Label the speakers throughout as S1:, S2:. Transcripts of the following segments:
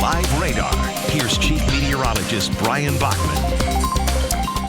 S1: Live radar. Here's Chief Meteorologist Bryan Bachman.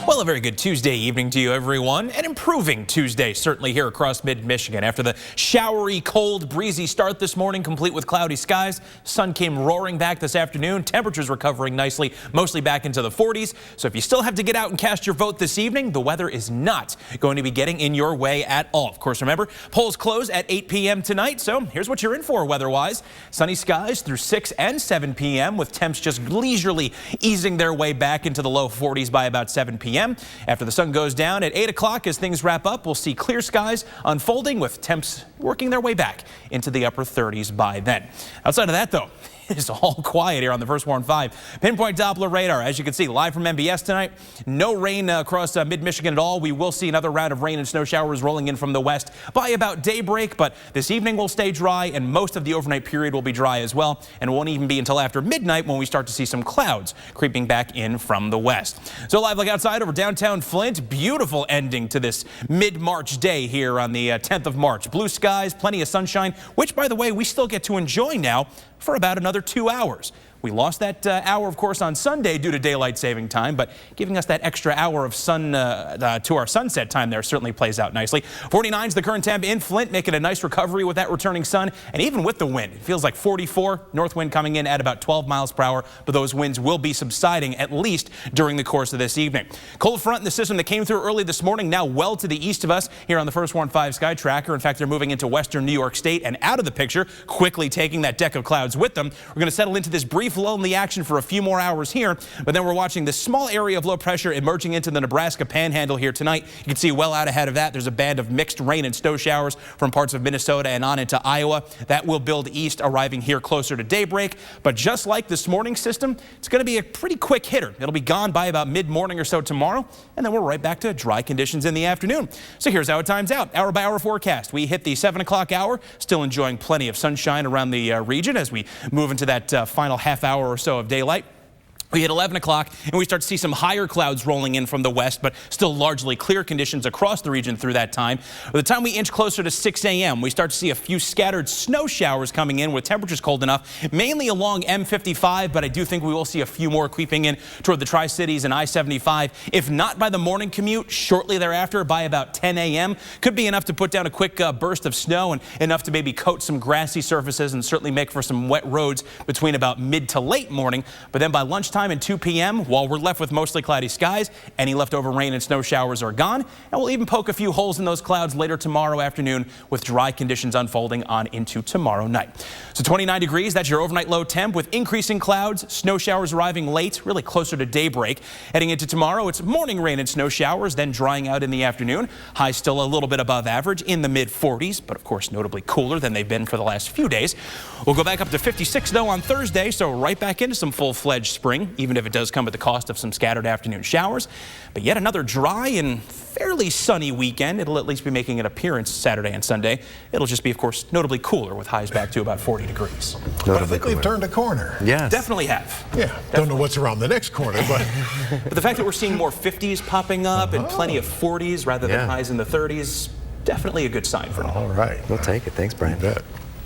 S2: Well, a very good Tuesday evening to you, everyone. An improving Tuesday, certainly here across mid-Michigan. After the showery, cold, breezy start this morning, complete with cloudy skies, sun came roaring back this afternoon. Temperatures recovering nicely, mostly back into the 40s. So if you still have to get out and cast your vote this evening, the weather is not going to be getting in your way at all. Of course, remember, polls close at 8 p.m. tonight. So here's what you're in for weather-wise. Sunny skies through 6 and 7 p.m. with temps just leisurely easing their way back into the low 40s by about 7 p.m. After the sun goes down at 8 o'clock, as things wrap up, we'll see clear skies unfolding with temps working their way back into the upper 30s by then. Outside of that, though, it's all quiet here on the First Warn 5. Pinpoint Doppler radar, as you can see, live from MBS tonight. No rain across mid-Michigan at all. We will see another round of rain and snow showers rolling in from the west by about daybreak, but this evening will stay dry, and most of the overnight period will be dry as well, and it won't even be until after midnight when we start to see some clouds creeping back in from the west. So live look outside over downtown Flint. Beautiful ending to this mid-March day here on the 10th of March. Blue skies, plenty of sunshine, which, by the way, we still get to enjoy now for about another 2 hours. We lost that hour, of course, on Sunday due to daylight saving time, but giving us that extra hour of sun to our sunset time there certainly plays out nicely. 49 is the current temp in Flint, making a nice recovery with that returning sun, and even with the wind, it feels like 44. North wind coming in at about 12 miles per hour, but those winds will be subsiding at least during the course of this evening. Cold front in the system that came through early this morning, now well to the east of us here on the First Warn 5 Sky Tracker. In fact, they're moving into western New York State and out of the picture, quickly taking that deck of clouds with them. We're going to settle into this brief lull in the action for a few more hours here, but then we're watching this small area of low pressure emerging into the Nebraska panhandle here tonight. You can see well out ahead of that, there's a band of mixed rain and snow showers from parts of Minnesota and on into Iowa. That will build east, arriving here closer to daybreak. But just like this morning's system, it's going to be a pretty quick hitter. It'll be gone by about mid-morning or so tomorrow, and then we're right back to dry conditions in the afternoon. So here's how it times out. Hour by hour forecast. We hit the 7 o'clock hour, still enjoying plenty of sunshine around the region as we move into that final half hour or so of daylight. We hit 11 o'clock and we start to see some higher clouds rolling in from the west, but still largely clear conditions across the region through that time. By the time we inch closer to 6 a.m., we start to see a few scattered snow showers coming in with temperatures cold enough, mainly along M55, but I do think we will see a few more creeping in toward the Tri-Cities and I-75. If not by the morning commute, shortly thereafter by about 10 a.m., could be enough to put down a quick burst of snow and enough to maybe coat some grassy surfaces and certainly make for some wet roads between about mid to late morning. But then by lunchtime and 2 p.m., while we're left with mostly cloudy skies, any leftover rain and snow showers are gone, and we'll even poke a few holes in those clouds later tomorrow afternoon with dry conditions unfolding on into tomorrow night. So 29 degrees, that's your overnight low temp with increasing clouds, snow showers arriving late, really closer to daybreak. Heading into tomorrow, it's morning rain and snow showers, then drying out in the afternoon. Highs still a little bit above average in the mid-40s, but of course notably cooler than they've been for the last few days. We'll go back up to 56 though on Thursday, so right back into some full-fledged spring, even if it does come at the cost of some scattered afternoon showers. But yet another dry and fairly sunny weekend. It'll at least be making an appearance Saturday and Sunday. It'll just be, of course, notably cooler with highs back to about 40 degrees.
S3: But I think we've turned a corner.
S2: Yes. Definitely have.
S3: Yeah. Don't know what's around the next corner, but...
S2: But the fact that we're seeing more 50s popping up and plenty of 40s rather than highs in the 30s, definitely a good sign for now.
S3: All right.
S4: We'll take it. Thanks, Brian.
S3: You bet.